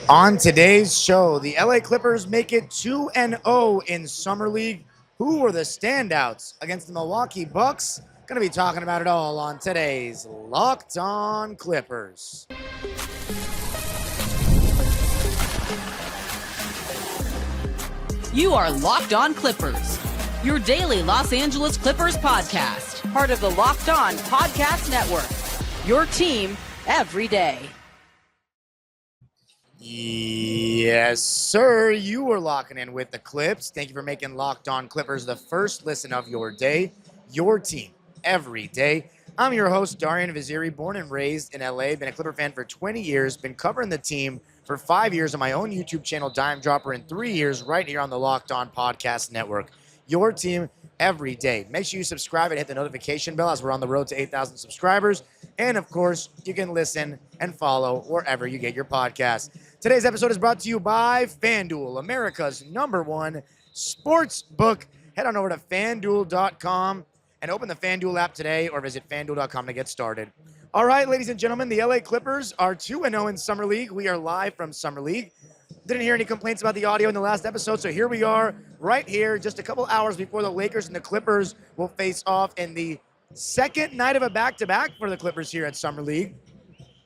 On today's show, the LA Clippers make it 2-0 in Summer League. Who were the standouts against the Milwaukee Bucks? Going to be talking about it all on today's Locked On Clippers. You are Locked On Clippers, your daily Los Angeles Clippers podcast, part of the Locked On Podcast Network, your team every day. Yes, sir. You were locking in with the Clips. Thank you for making Locked On Clippers the first listen of your day, your team every day. I'm your host, Darian Vaziri, born and raised in LA, been a Clipper fan for 20 years, been covering the team for 5 years on my own YouTube channel, Dime Dropper, and 3 years right here on the Locked On Podcast Network. Your team every day. Make sure you subscribe and hit the notification bell as we're on the road to 8,000 subscribers. And of course, you can listen and follow wherever you get your podcasts. Today's episode is brought to you by FanDuel, America's #1 sports book. Head on over to FanDuel.com and open the FanDuel app today or visit FanDuel.com to get started. All right, ladies and gentlemen, the LA Clippers are 2-0 in Summer League. We are live from Summer League. Didn't hear any complaints about the audio in the last episode, so here we are right here just a couple hours before the Lakers and the Clippers will face off in the second night of a back-to-back for the Clippers here at Summer League.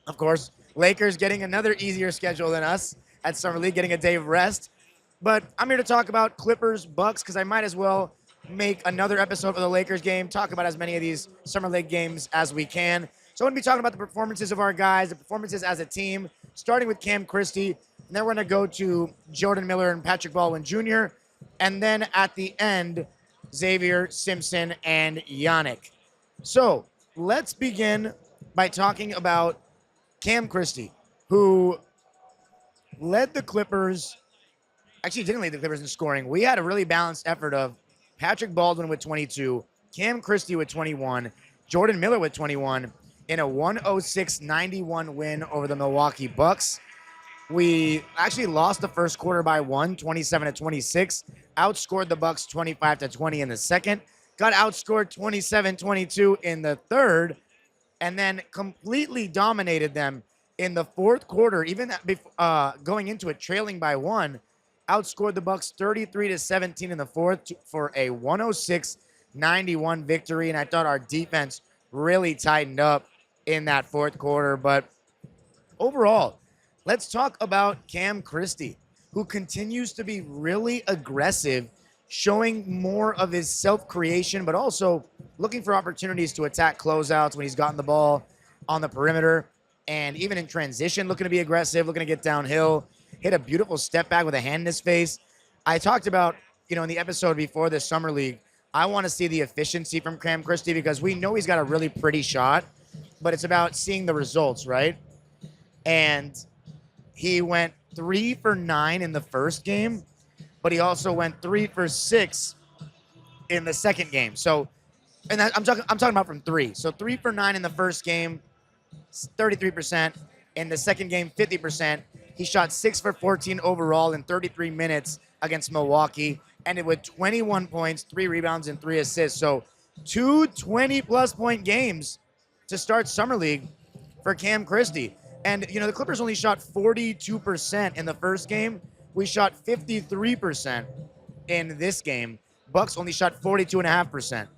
Of course, Lakers getting another easier schedule than us at Summer League, getting a day of rest. But I'm here to talk about Clippers, Bucks, because I might as well make another episode for the Lakers game, talk about as many of these Summer League games as we can. So I'm going to be talking about the performances of our guys, the performances as a team, starting with Cam Christie, and then we're going to go to Jordan Miller and Patrick Baldwin Jr., and then at the end, Xavier Simpson and Yannick. So let's begin by talking about Cam Christie, who led the Clippers, actually didn't lead the Clippers in scoring. We had a really balanced effort of Patrick Baldwin with 22, Cam Christie with 21, Jordan Miller with 21, in a 106-91 win over the Milwaukee Bucks. We actually lost the first quarter by 27-26, outscored the Bucks 25-20 in the second, got outscored 27-22 in the third, and then completely dominated them in the fourth quarter, even going into it trailing by one, outscored the Bucks 33-17 in the fourth for a 106-91 victory. And I thought our defense really tightened up in that fourth quarter. But overall, let's talk about Cam Christie, who continues to be really aggressive, showing more of his self-creation, but also looking for opportunities to attack closeouts when he's gotten the ball on the perimeter. And even in transition, looking to be aggressive, looking to get downhill, hit a beautiful step back with a hand in his face. I talked about, in the episode before the Summer League, I want to see the efficiency from Cam Christie because we know he's got a really pretty shot, but it's about seeing the results, right? And he went 3 for 9 in the first game, but he also went 3 for 6 in the second game. So, and I'm talking about from 3. So 3 for 9 in the first game, 33%. In the second game, 50%. He shot 6 for 14 overall in 33 minutes against Milwaukee, ended with 21 points, 3 rebounds, and 3 assists. So 2 20-plus point games to start Summer League for Cam Christie. And, the Clippers only shot 42% in the first game. We shot 53% in this game. Bucks only shot 42.5%.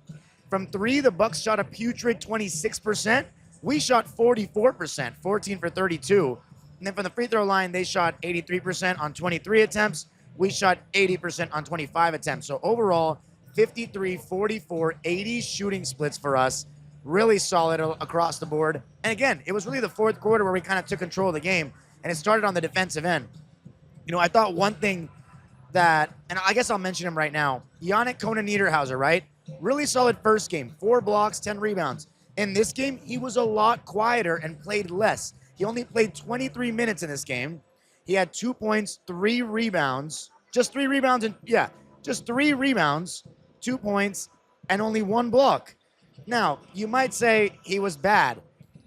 From 3, the Bucks shot a putrid 26%. We shot 44%, 14 for 32. And then from the free throw line, they shot 83% on 23 attempts. We shot 80% on 25 attempts. So overall, 53, 44, 80 shooting splits for us. Really solid across the board. And again, it was really the fourth quarter where we kind of took control of the game, and it started on the defensive end. I thought one thing that, and I guess I'll mention him right now, Yannick Niederhauser, right? Really solid first game, 4 blocks, 10 rebounds. In this game, he was a lot quieter and played less. He only played 23 minutes in this game. He had 2 points, 3 rebounds, just 3 rebounds, 2 points, and only 1 block. Now, you might say he was bad.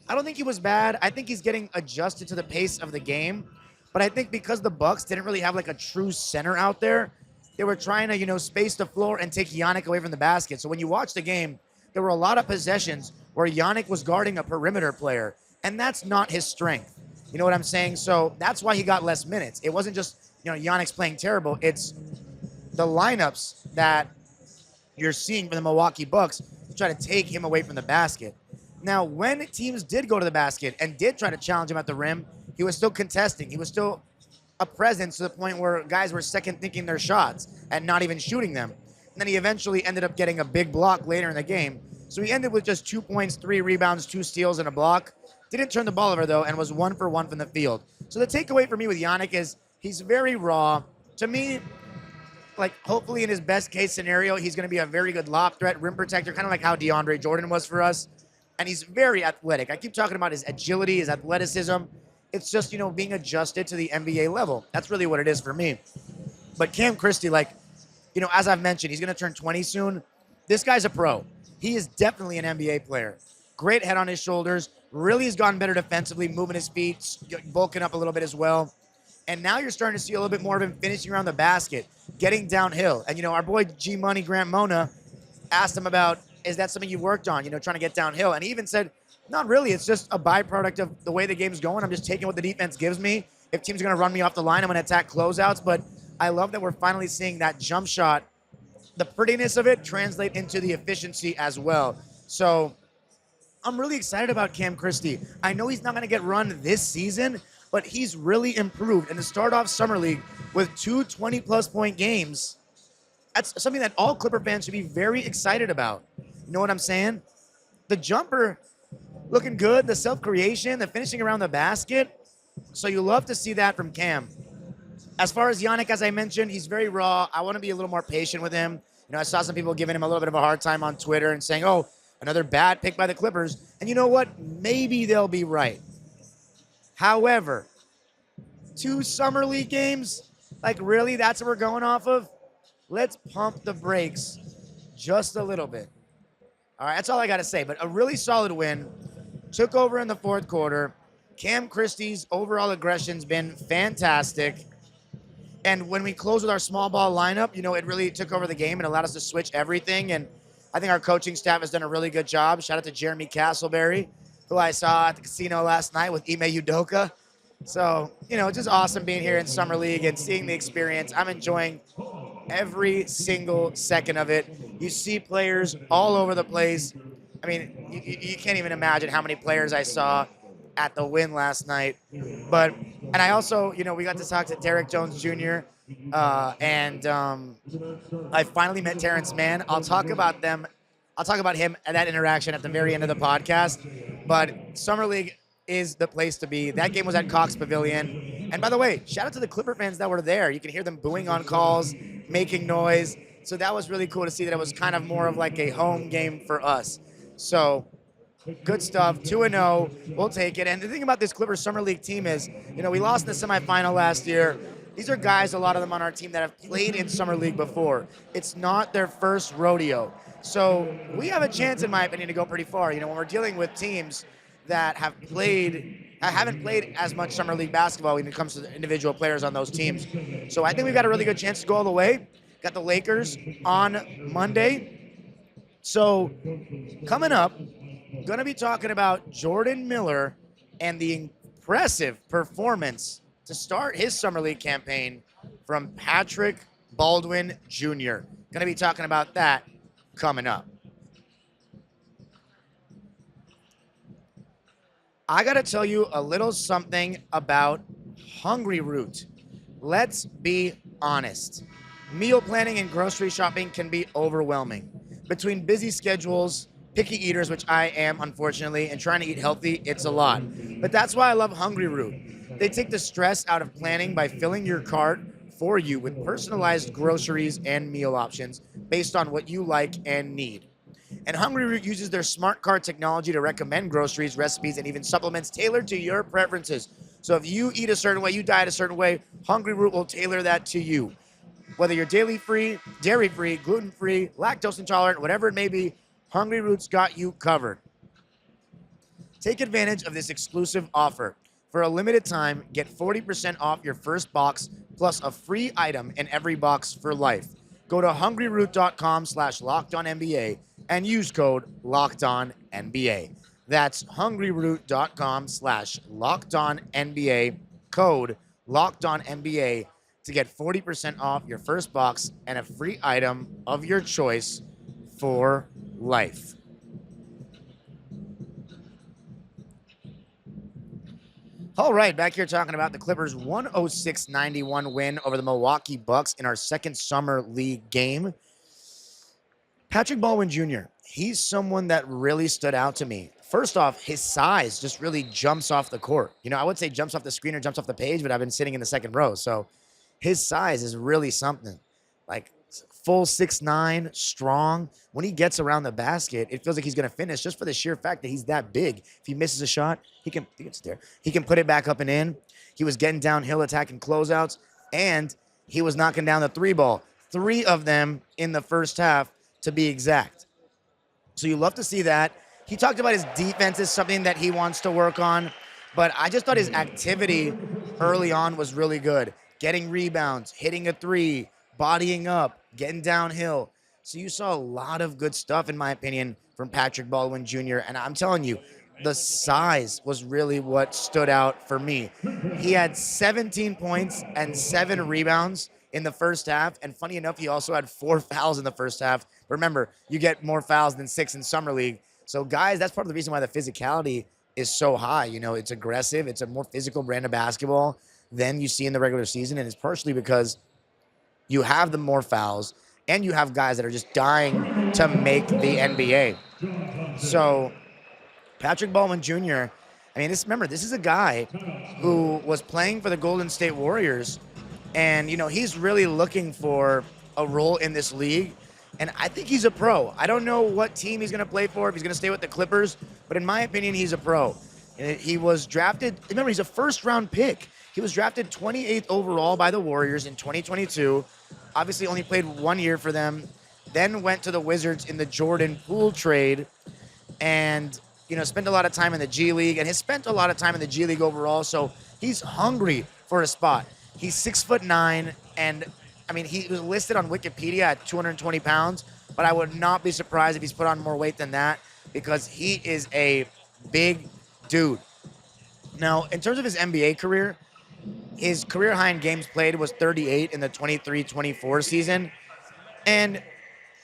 I don't think he was bad. I think he's getting adjusted to the pace of the game. But I think because the Bucks didn't really have like a true center out there, they were trying to, space the floor and take Yannick away from the basket. So when you watch the game, there were a lot of possessions where Yannick was guarding a perimeter player, and that's not his strength. You know what I'm saying? So that's why he got less minutes. It wasn't just, Giannis playing terrible. It's the lineups that you're seeing from the Milwaukee Bucks to try to take him away from the basket. Now, when teams did go to the basket and did try to challenge him at the rim, he was still contesting. He was still a presence to the point where guys were second thinking their shots and not even shooting them. And then he eventually ended up getting a big block later in the game. So he ended with just 2 points, 3 rebounds, 2 steals, and a block. Didn't turn the ball over, though, and was 1 for 1 from the field. So the takeaway for me with Giannis is he's very raw. To me, like, hopefully in his best case scenario, he's going to be a very good lob threat, rim protector, kind of like how DeAndre Jordan was for us. And he's very athletic. I keep talking about his agility, his athleticism. It's just, being adjusted to the NBA level. That's really what it is for me. But Cam Christie, as I've mentioned, he's going to turn 20 soon. This guy's a pro. He is definitely an NBA player. Great head on his shoulders. Really has gotten better defensively, moving his feet, bulking up a little bit as well. And now you're starting to see a little bit more of him finishing around the basket, getting downhill. And, our boy G-Money Grant Mona asked him about, is that something you've worked on, trying to get downhill? And he even said, not really. It's just a byproduct of the way the game's going. I'm just taking what the defense gives me. If teams are going to run me off the line, I'm going to attack closeouts. But I love that we're finally seeing that jump shot, the prettiness of it, translate into the efficiency as well. So I'm really excited about Cam Christie. I know he's not going to get run this season, but he's really improved. And to start off Summer League with 2 20-plus point games, that's something that all Clipper fans should be very excited about. You know what I'm saying? The jumper looking good, the self-creation, the finishing around the basket. So you love to see that from Cam. As far as Giannis, as I mentioned, he's very raw. I want to be a little more patient with him. I saw some people giving him a little bit of a hard time on Twitter and saying, oh, another bad pick by the Clippers. And you know what? Maybe they'll be right. However, 2 Summer League games, really, that's what we're going off of? Let's pump the brakes just a little bit. All right, that's all I got to say. But a really solid win. Took over in the fourth quarter. Cam Christie's overall aggression's been fantastic. And when we close with our small ball lineup, it really took over the game and allowed us to switch everything. And I think our coaching staff has done a really good job. Shout out to Jeremy Castleberry, who I saw at the casino last night with Ime Udoka. So, just awesome being here in Summer League and seeing the experience. I'm enjoying every single second of it. You see players all over the place. I mean, you can't even imagine how many players I saw at the win last night. And I also, we got to talk to Derek Jones Jr. And I finally met Terance Mann. I'll talk about him and that interaction at the very end of the podcast. But Summer League is the place to be. That game was at Cox Pavilion. And by the way, shout out to the Clipper fans that were there. You can hear them booing on calls, making noise. So that was really cool to see that it was kind of more of like a home game for us. So good stuff. 2-0. We'll take it. And the thing about this Clippers Summer League team is, we lost in the semifinal last year. These are guys, a lot of them on our team, that have played in Summer League before. It's not their first rodeo. So we have a chance, in my opinion, to go pretty far. When we're dealing with teams that haven't played as much Summer League basketball when it comes to the individual players on those teams. So I think we've got a really good chance to go all the way. Got the Lakers on Monday. So coming up, going to be talking about Jordan Miller and the impressive performance to start his Summer League campaign from Patrick Baldwin Jr. Going to be talking about that coming up. I got to tell you a little something about Hungry Root. Let's be honest. Meal planning and grocery shopping can be overwhelming. Between busy schedules, picky eaters, which I am, unfortunately, and trying to eat healthy, it's a lot. But that's why I love Hungry Root. They take the stress out of planning by filling your cart for you with personalized groceries and meal options based on what you like and need. And Hungry Root uses their smart cart technology to recommend groceries, recipes, and even supplements tailored to your preferences. So if you eat a certain way, you diet a certain way, Hungry Root will tailor that to you. Whether you're dairy-free, gluten-free, lactose intolerant, whatever it may be, Hungry Root's got you covered. Take advantage of this exclusive offer. For a limited time, get 40% off your first box plus a free item in every box for life. Go to hungryroot.com/LockedOnNBA and use code LockedOnNBA. That's hungryroot.com/LockedOnNBA, code LockedOnNBA to get 40% off your first box and a free item of your choice for life. All right, back here talking about the Clippers' 106-91 win over the Milwaukee Bucks in our second summer league game. Patrick Baldwin Jr., he's someone that really stood out to me. First off, his size just really jumps off the court. You know, I would say jumps off the screen or jumps off the page, but I've been sitting in the second row. So his size is really something. Like full 6'9", strong. When he gets around the basket, it feels like he's going to finish just for the sheer fact that he's that big. If he misses a shot, he can put it back up and in. He was getting downhill, attacking closeouts, and he was knocking down the three ball. 3 of them in the first half, to be exact. So you love to see that. He talked about his defense as something that he wants to work on, but I just thought his activity early on was really good. Getting rebounds, hitting a 3, bodying up, getting downhill. So you saw a lot of good stuff, in my opinion, from Patrick Baldwin Jr. And I'm telling you, the size was really what stood out for me. He had 17 points and 7 rebounds in the first half. And funny enough, he also had 4 fouls in the first half. Remember, you get more fouls than 6 in summer league. So guys, that's part of the reason why the physicality is so high. You know, it's aggressive. It's a more physical brand of basketball than you see in the regular season. And it's partially because you have the more fouls and you have guys that are just dying to make the NBA. So Patrick Baldwin Jr., I mean, remember, this is a guy who was playing for the Golden State Warriors. And, you know, he's really looking for a role in this league. And I think he's a pro. I don't know what team he's going to play for, if he's going to stay with the Clippers. But in my opinion, he's a pro. And he was drafted, remember, he's a first-round pick. He was drafted 28th overall by the Warriors in 2022. Obviously only played 1 year for them. Then went to the Wizards in the Jordan Poole trade. And, you know, spent a lot of time in the G League. And has spent a lot of time in the G League overall. So he's hungry for a spot. He's 6'9", and I mean, he was listed on Wikipedia at 220 pounds, but I would not be surprised if he's put on more weight than that because he is a big dude. Now, in terms of his NBA career, his career high in games played was 38 in the 23-24 season, and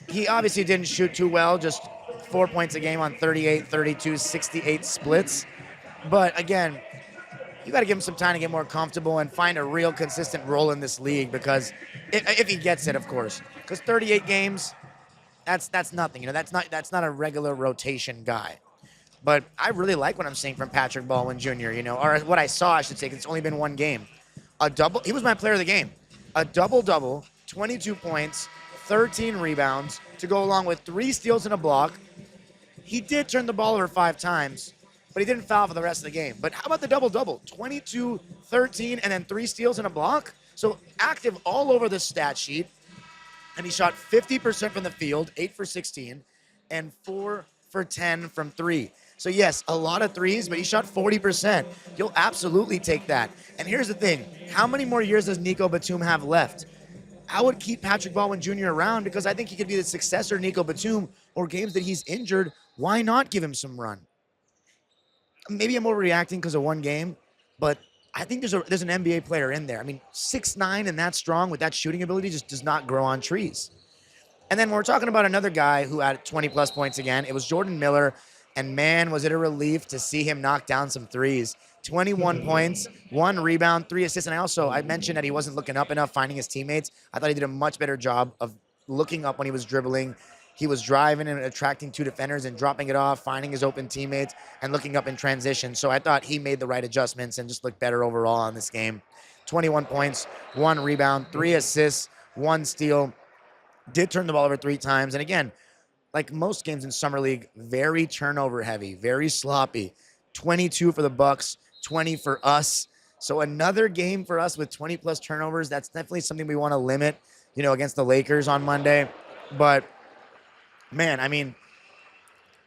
he obviously didn't shoot too well, just 4 points a game on 38, 32, 68 splits. But again, you got to give him some time to get more comfortable and find a real consistent role in this league because if he gets it, of course, because 38 games, that's nothing. You know, that's not a regular rotation guy. But I really like what I'm seeing from Patrick Baldwin Jr., you know, or what I saw, I should say, 'cause it's only been 1 game. He was my player of the game. A double-double, 22 points, 13 rebounds to go along with 3 steals and a block. He did turn the ball over 5 times, but he didn't foul for the rest of the game. But how about the double-double? 22, 13, and then 3 steals and a block? So active all over the stat sheet. And he shot 50% from the field, 8 for 16, and 4 for 10 from 3. So yes, a lot of threes, but he shot 40%. You'll absolutely take that. And here's the thing. How many more years does Nico Batum have left? I would keep Patrick Baldwin Jr. around because I think he could be the successor of Nico Batum, or games that he's injured, why not give him some run? Maybe I'm overreacting because of 1 game, but I think there's an NBA player in there. I mean, 6'9" and that strong with that shooting ability just does not grow on trees. And then we're talking about another guy who had 20-plus points again. It was Jordan Miller, and man, was it a relief to see him knock down some threes. 21 points, 1 rebound, 3 assists, and I mentioned that he wasn't looking up enough, finding his teammates. I thought he did a much better job of looking up when he was dribbling. He was driving and attracting 2 defenders and dropping it off, finding his open teammates, and looking up in transition. So I thought he made the right adjustments and just looked better overall in this game. 21 points, 1 rebound, 3 assists, 1 steal. Did turn the ball over 3 times. And again, like most games in Summer League, very turnover heavy, very sloppy. 22 for the Bucks, 20 for us. So another game for us with 20-plus turnovers. That's definitely something we want to limit, you know, against the Lakers on Monday. But man, I mean,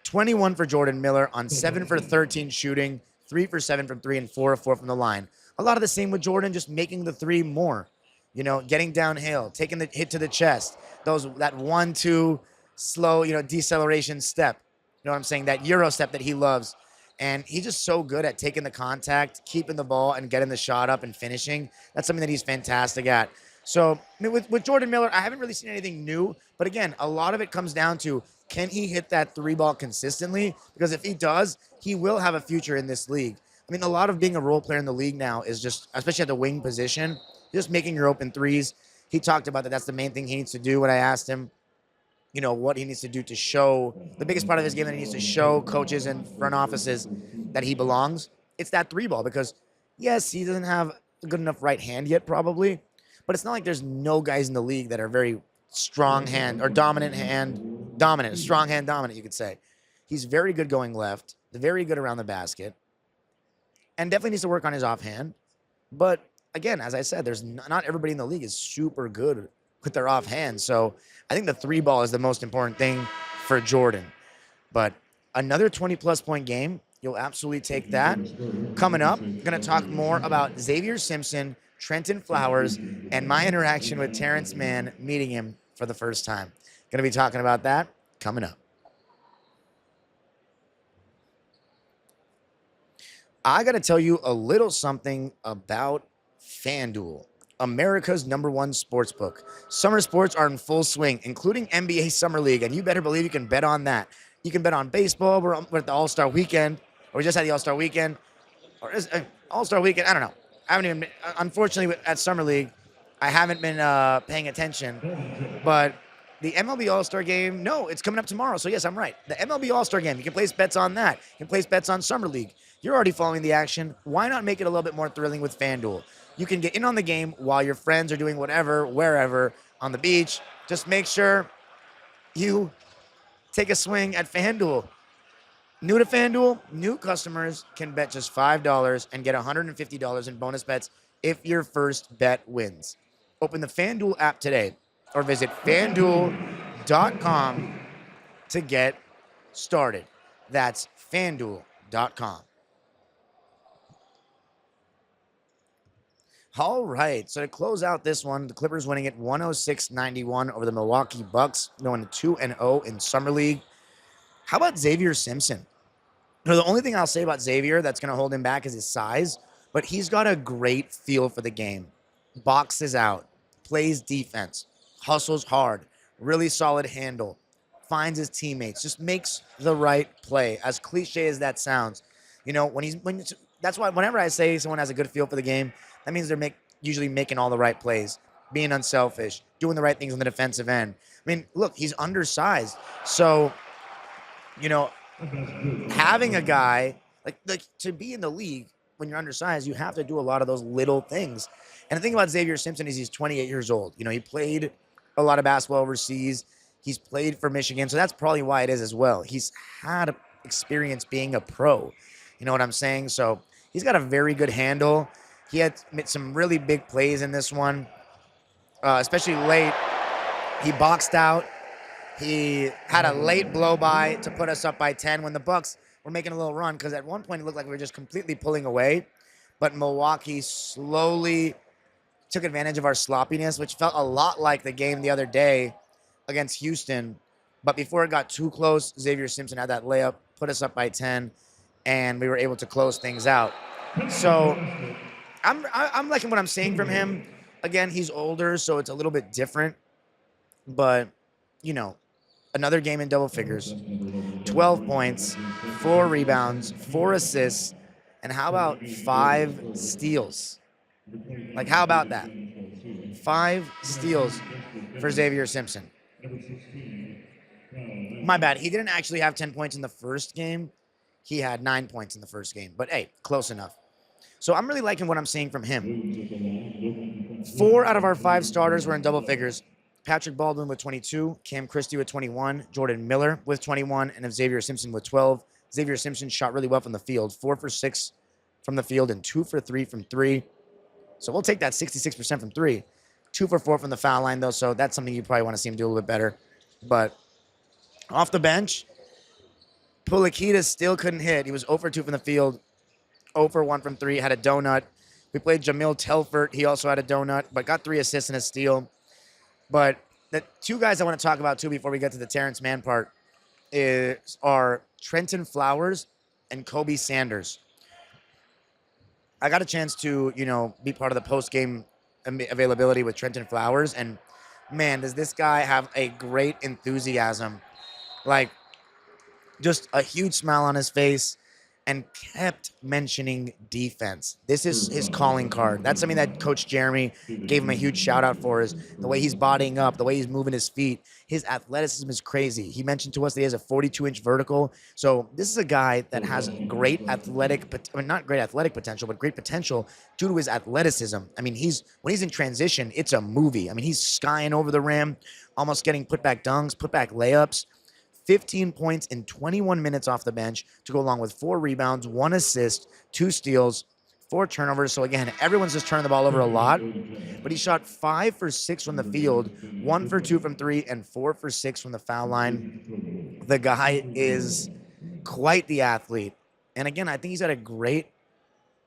21 for Jordan Miller on 7 for 13 shooting, 3 for 7 from 3, and 4 of 4 from the line. A lot of the same with Jordan, just making the 3 more. You know, getting downhill, taking the hit to the chest. That 1-2 slow, you know, deceleration step. You know what I'm saying? That Euro step that he loves. And he's just so good at taking the contact, keeping the ball, and getting the shot up and finishing. That's something that he's fantastic at. So I mean, with Jordan Miller, I haven't really seen anything new. But again, a lot of it comes down to, can he hit that three ball consistently? Because if he does, he will have a future in this league. I mean, a lot of being a role player in the league now is just, especially at the wing position, just making your open threes. He talked about that. That's the main thing he needs to do. When I asked him, what he needs to do to show the biggest part of his game that he needs to show coaches and front offices that he belongs, it's that three ball. Because yes, he doesn't have a good enough right hand yet, probably, but it's not like there's no guys in the league that are very strong hand or strong hand dominant, you could say. He's very good going left, very good around the basket, and definitely needs to work on his offhand. But again, as I said, there's not everybody in the league is super good with their offhand. So I think the three ball is the most important thing for Jordan. But another 20-plus point game, you'll absolutely take that. Coming up, I'm going to talk more about Xavier Simpson, Trenton Flowers, and my interaction with Terance Mann meeting him for the first time. Going to be talking about that coming up. I got to tell you a little something about FanDuel, America's #1 sportsbook. Summer sports are in full swing, including NBA Summer League, and you better believe you can bet on that. You can bet on baseball. We're at the All-Star Weekend, or we just had the All-Star Weekend, or is All-Star Weekend. I don't know. I haven't even been, unfortunately, at Summer League, I haven't been paying attention. But the MLB All-Star Game, no, it's coming up tomorrow. So yes, I'm right. The MLB All-Star Game, you can place bets on that. You can place bets on Summer League. You're already following the action. Why not make it a little bit more thrilling with FanDuel? You can get in on the game while your friends are doing whatever, wherever, on the beach. Just make sure you take a swing at FanDuel. New to FanDuel, new customers can bet just $5 and get $150 in bonus bets if your first bet wins. Open the FanDuel app today or visit FanDuel.com to get started. That's FanDuel.com. All right, so to close out this one, the Clippers winning it 106-91 over the Milwaukee Bucks, going 2-0 in Summer League. How about Xavier Simpson? The only thing I'll say about Xavier that's going to hold him back is his size, but he's got a great feel for the game. Boxes out, plays defense, hustles hard, really solid handle, finds his teammates, just makes the right play. As cliche as that sounds, that's why whenever I say someone has a good feel for the game, that means they're usually making all the right plays, being unselfish, doing the right things on the defensive end. I mean, look, he's undersized. So, having a guy like to be in the league when you're undersized, you have to do a lot of those little things. And the thing about Xavier Simpson is he's 28 years old. He played a lot of basketball overseas. He's played for Michigan, so that's probably why it is as well. He's had experience being a pro. You know what I'm saying? So he's got a very good handle. He had made some really big plays in this one, especially late. He boxed out. He had a late blow-by to put us up by 10 when the Bucks were making a little run, because at one point it looked like we were just completely pulling away. But Milwaukee slowly took advantage of our sloppiness, which felt a lot like the game the other day against Houston. But before it got too close, Xavier Simpson had that layup, put us up by 10, and we were able to close things out. So I'm liking what I'm seeing from him. Again, he's older, so it's a little bit different. But, another game in double figures. 12 points, 4 rebounds, 4 assists, and how about 5 steals? How about that? 5 steals for Xavier Simpson. My bad. He didn't actually have 10 points in the first game. He had 9 points in the first game. But, hey, close enough. So I'm really liking what I'm seeing from him. 4 out of our 5 starters were in double figures. Patrick Baldwin with 22, Cam Christie with 21, Jordan Miller with 21, and Xavier Simpson with 12. Xavier Simpson shot really well from the field, 4 for 6 from the field and 2 for 3 from 3. So we'll take that 66% from 3. 2 for 4 from the foul line, though, so that's something you probably want to see him do a little bit better. But off the bench, Pulikitas still couldn't hit. He was 0 for 2 from the field, 0 for 1 from 3, had a donut. We played Jamil Telfort. He also had a donut, but got 3 assists and a steal. But the 2 guys I want to talk about, too, before we get to the Terance Mann part are Trenton Flowers and Kobe Sanders. I got a chance to, be part of the post-game availability with Trenton Flowers, and man, does this guy have a great enthusiasm. Like, just a huge smile on his face and kept mentioning defense. This is his calling card. That's something that Coach Jeremy gave him a huge shout out for, is the way he's bodying up, the way he's moving his feet. His athleticism is crazy. He mentioned to us that he has a 42-inch vertical. So this is a guy that has great not great athletic potential, but great potential due to his athleticism. I mean, when he's in transition, it's a movie. I mean, he's skying over the rim, almost getting put back dunks, put back layups. 15 points in 21 minutes off the bench to go along with 4 rebounds, 1 assist, 2 steals, 4 turnovers. So again, everyone's just turning the ball over a lot. But he shot 5 for 6 from the field, 1 for 2 from 3, and 4 for 6 from the foul line. The guy is quite the athlete. And again, I think he's got a great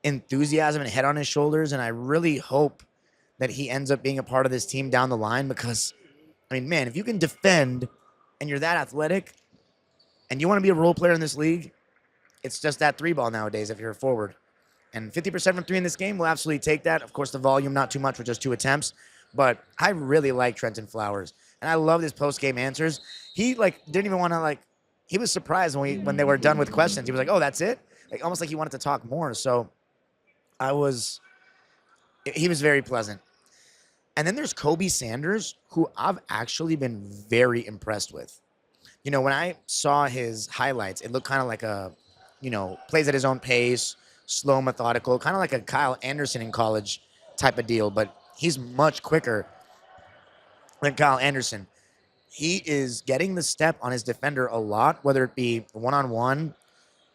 enthusiasm and head on his shoulders. And I really hope that he ends up being a part of this team down the line, because, I mean, man, if you can defend and you're that athletic and you want to be a role player in this league, it's just that 3-ball nowadays if you're a forward. And 50% from 3 in this game, we'll absolutely take that. Of course, the volume, not too much with just 2 attempts. But I really like Trenton Flowers. And I love his post-game answers. He, didn't even want to, he was surprised when they were done with questions. He was like, oh, that's it? Almost like he wanted to talk more. So he was very pleasant. And then there's Kobe Sanders, who I've actually been very impressed with. When I saw his highlights, it looked kind of like plays at his own pace, slow, methodical, kind of like a Kyle Anderson in college type of deal, but he's much quicker than Kyle Anderson. He is getting the step on his defender a lot, whether it be one-on-one,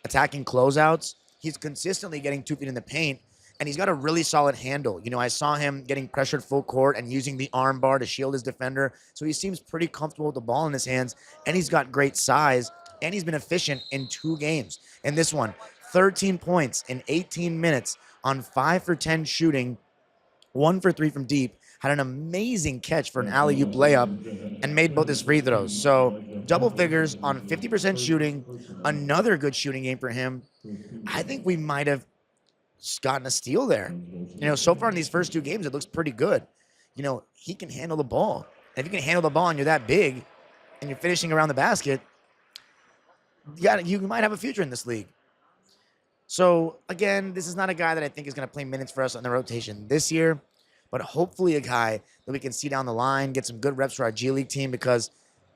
attacking closeouts. He's consistently getting 2 feet in the paint. And he's got a really solid handle. I saw him getting pressured full court and using the arm bar to shield his defender. So he seems pretty comfortable with the ball in his hands. And he's got great size. And he's been efficient in 2 games. In this one, 13 points in 18 minutes on 5 for 10 shooting, 1 for 3 from deep. Had an amazing catch for an alley-oop layup and made both his free throws. So double figures on 50% shooting. Another good shooting game for him. I think we might have gotten a steal there. So far in these first 2 games, it looks pretty good. He can handle the ball. And if you can handle the ball and you're that big and you're finishing around the basket, you might have a future in this league. So again, this is not a guy that I think is going to play minutes for us on the rotation this year, but hopefully a guy that we can see down the line, get some good reps for our G League team, because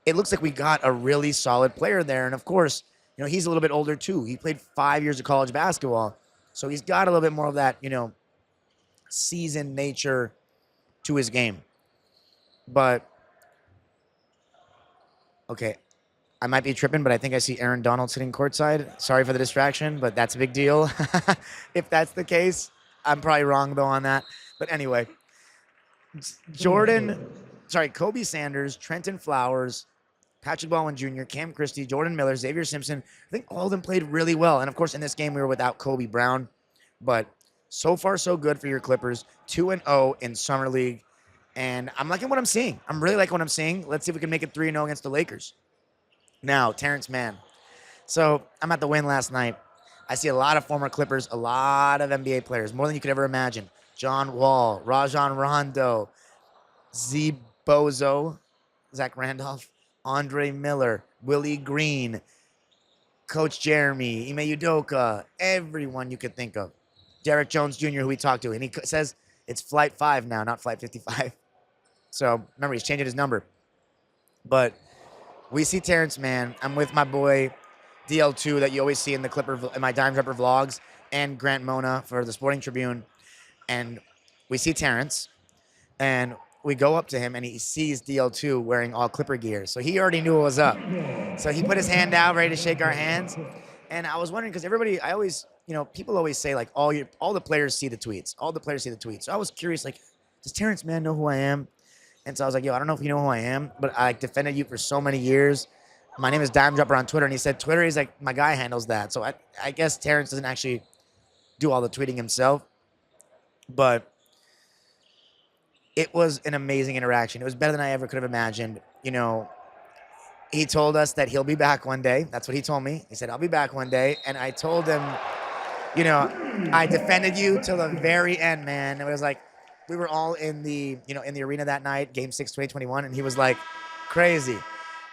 it looks like we got a really solid player there. And of course, he's a little bit older too. He played 5 years of college basketball. So he's got a little bit more of that, seasoned nature to his game. But, okay, I might be tripping, but I think I see Aaron Donald sitting courtside. Sorry for the distraction, but that's a big deal. If that's the case, I'm probably wrong, though, on that. But anyway, Kobe Sanders, Trenton Flowers, Patrick Baldwin Jr., Cam Christie, Jordan Miller, Xavier Simpson. I think all of them played really well. And, of course, in this game, we were without Kobe Brown. But so far, so good for your Clippers. 2-0 in Summer League. And I'm liking what I'm seeing. I'm really liking what I'm seeing. Let's see if we can make it 3-0 against the Lakers. Now, Terance Mann. So I'm at the Win last night. I see a lot of former Clippers, a lot of NBA players, more than you could ever imagine. John Wall, Rajon Rondo, Z Bozo, Zach Randolph, Andre Miller, Willie Green, Coach Jeremy, Ime Udoka, everyone you could think of. Derek Jones Jr., who we talked to, and he says it's Flight 5 now, not Flight 55. So remember, he's changing his number. But we see Terance Mann. I'm with my boy DL2 that you always see in my Dime Dropper vlogs, and Grant Mona for the Sporting Tribune. And we see Terance, and we go up to him, and he sees DL2 wearing all Clipper gear. So he already knew what was up. So he put his hand out, ready to shake our hands. And I was wondering, because people always say, like, all the players see the tweets. All the players see the tweets. So I was curious, like, does Terance Mann know who I am? And so I was like, yo, I don't know if you know who I am, but I defended you for so many years. My name is Dime Dropper on Twitter. And he said, Twitter, he's like, my guy handles that. So I guess Terance doesn't actually do all the tweeting himself. But it was an amazing interaction. It was better than I ever could have imagined. he told us that he'll be back one day. That's what he told me. He said, I'll be back one day. And I told him, you know, I defended you till the very end, man. It was like, we were all in the, in the arena that night, game 6, 2021. And he was like, crazy.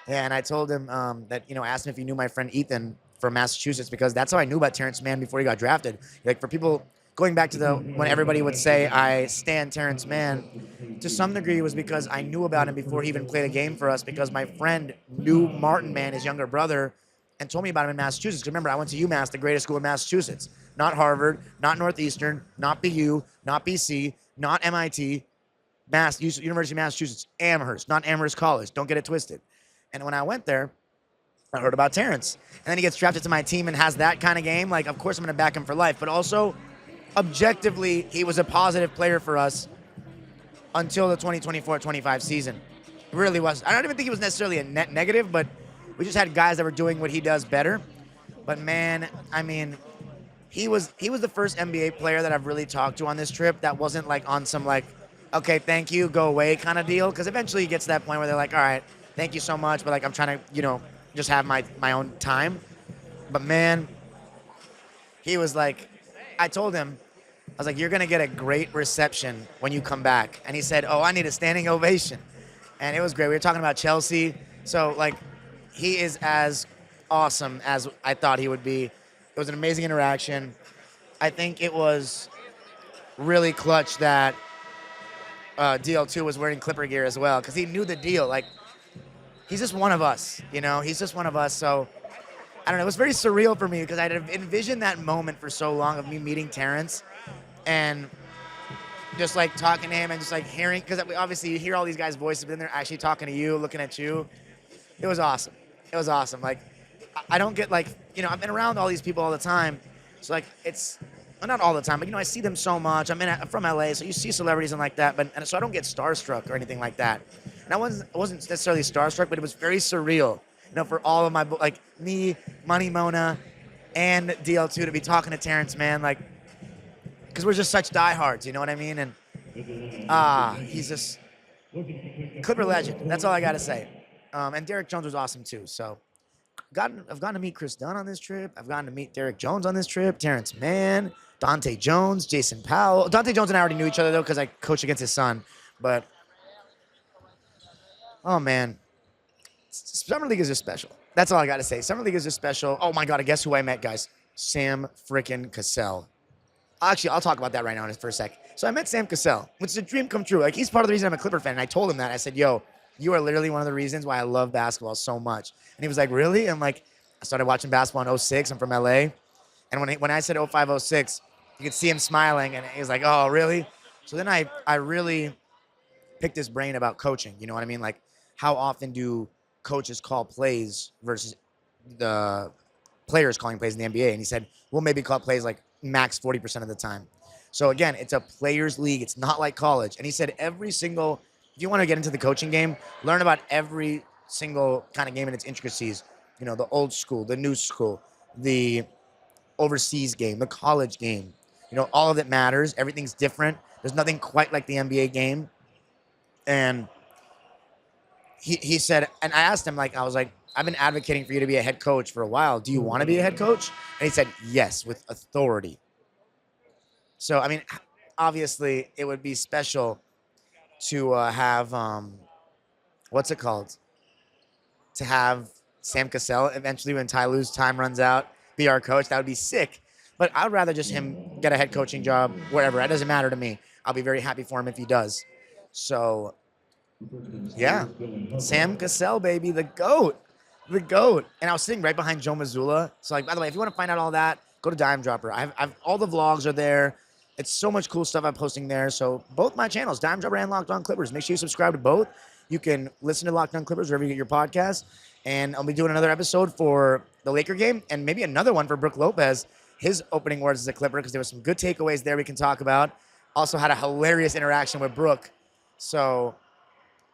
Yeah, and I told him that, asked him if he knew my friend Ethan from Massachusetts, because that's how I knew about Terance Mann before he got drafted. Like, for people going back to when everybody would say I stand Terance Mann, to some degree it was because I knew about him before he even played a game for us, because my friend knew Martin Mann, his younger brother, and told me about him in Massachusetts. Remember, I went to UMass, the greatest school in Massachusetts. Not Harvard, not Northeastern, not BU, not BC, not MIT, University of Massachusetts, Amherst, not Amherst College. Don't get it twisted. And when I went there, I heard about Terance. And then he gets drafted to my team and has that kind of game. Like, of course I'm going to back him for life. But also, objectively, he was a positive player for us until the 2024-25 season. It really was. I don't even think he was necessarily a net negative, but we just had guys that were doing what he does better. But, man, I mean, he was the first NBA player that I've really talked to on this trip that wasn't, like, on some, like, okay, thank you, go away kind of deal. Because eventually you get to that point where they're like, all right, thank you so much, but, like, I'm trying to, just have my own time. But, man, he was like, I told him, I was like, you're going to get a great reception when you come back. And he said, oh, I need a standing ovation. And it was great. We were talking about Chelsea. So, like, he is as awesome as I thought he would be. It was an amazing interaction. I think it was really clutch that DL2 was wearing Clipper gear as well, because he knew the deal. Like, he's just one of us, He's just one of us. So, I don't know. It was very surreal for me, because I had envisioned that moment for so long of me meeting Terance and just, like, talking to him and just, like, hearing, because obviously you hear all these guys' voices, but then they're actually talking to you, looking at you. It was awesome. It was awesome. Like, I don't get, like, I've been around all these people all the time. So, like, well, not all the time, but, I see them so much. I'm from LA, so you see celebrities and like that, and so I don't get starstruck or anything like that. And I wasn't necessarily starstruck, but it was very surreal, for all of my, like, me, Money Mona, and DL2 to be talking to Terance, man, like, because we're just such diehards, you know what I mean? And he's just Clipper legend. That's all I got to say. And Derek Jones was awesome too. So I've gotten to meet Chris Dunn on this trip. I've gotten to meet Derek Jones on this trip. Terance Mann, Dante Jones, Jason Powell. Dante Jones and I already knew each other though, because I coached against his son. But oh man, Summer League is just special. That's all I got to say. Summer League is just special. Oh my God, guess who I met, guys? Sam frickin' Cassell. Actually, I'll talk about that right now for a sec. So I met Sam Cassell, which is a dream come true. Like, he's part of the reason I'm a Clipper fan. And I told him that. I said, yo, you are literally one of the reasons why I love basketball so much. And he was like, really? And, like, I started watching basketball in 06. I'm from LA. And when I said 05, 06, you could see him smiling. And he was like, oh, really? So then I really picked his brain about coaching. You know what I mean? Like, how often do coaches call plays versus the players calling plays in the NBA? And he said, we'll maybe call plays like max 40% of the time. So again, it's a players league. It's not like college. And he said if you want to get into the coaching game, learn about every single kind of game and its intricacies. The old school, the new school, the overseas game, the college game. All of it matters. Everything's different. There's nothing quite like the NBA game. And he said, and I asked him, like, I was like, I've been advocating for you to be a head coach for a while. Do you want to be a head coach? And he said, yes, with authority. So, I mean, obviously, it would be special to have, what's it called? To have Sam Cassell eventually, when Ty Lue's time runs out, be our coach. That would be sick. But I'd rather just him get a head coaching job wherever. It doesn't matter to me. I'll be very happy for him if he does. So, yeah. Sam Cassell, baby, the GOAT. The GOAT. And I was sitting right behind Joe Mazzulla. So, like, by the way, if you want to find out all that, go to Dime Dropper. I've all the vlogs are there. It's so much cool stuff I'm posting there. So both my channels, Dime Dropper and Locked On Clippers. Make sure you subscribe to both. You can listen to Locked On Clippers wherever you get your podcast. And I'll be doing another episode for the Laker game and maybe another one for Brook Lopez. His opening words as a Clipper, because there were some good takeaways there we can talk about. Also had a hilarious interaction with Brook. So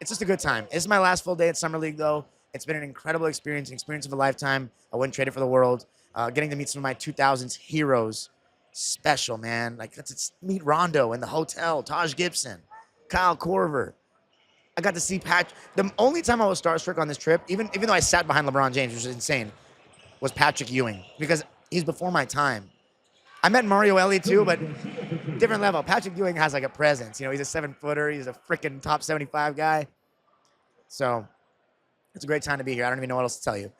it's just a good time. This is my last full day at Summer League, though. It's been an incredible experience, an experience of a lifetime. I wouldn't trade it for the world. Getting to meet some of my 2000s heroes. Special, man. Like, let's meet Rondo in the hotel, Taj Gibson, Kyle Korver. I got to see The only time I was starstruck on this trip, even though I sat behind LeBron James, which is insane, was Patrick Ewing because he's before my time. I met Mario Elliott too, but different level. Patrick Ewing has like a presence. You know, he's a 7-footer. He's a freaking top 75 guy. So it's a great time to be here. I don't even know what else to tell you.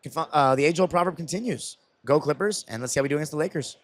The age-old proverb continues. Go Clippers, and let's see how we do against the Lakers.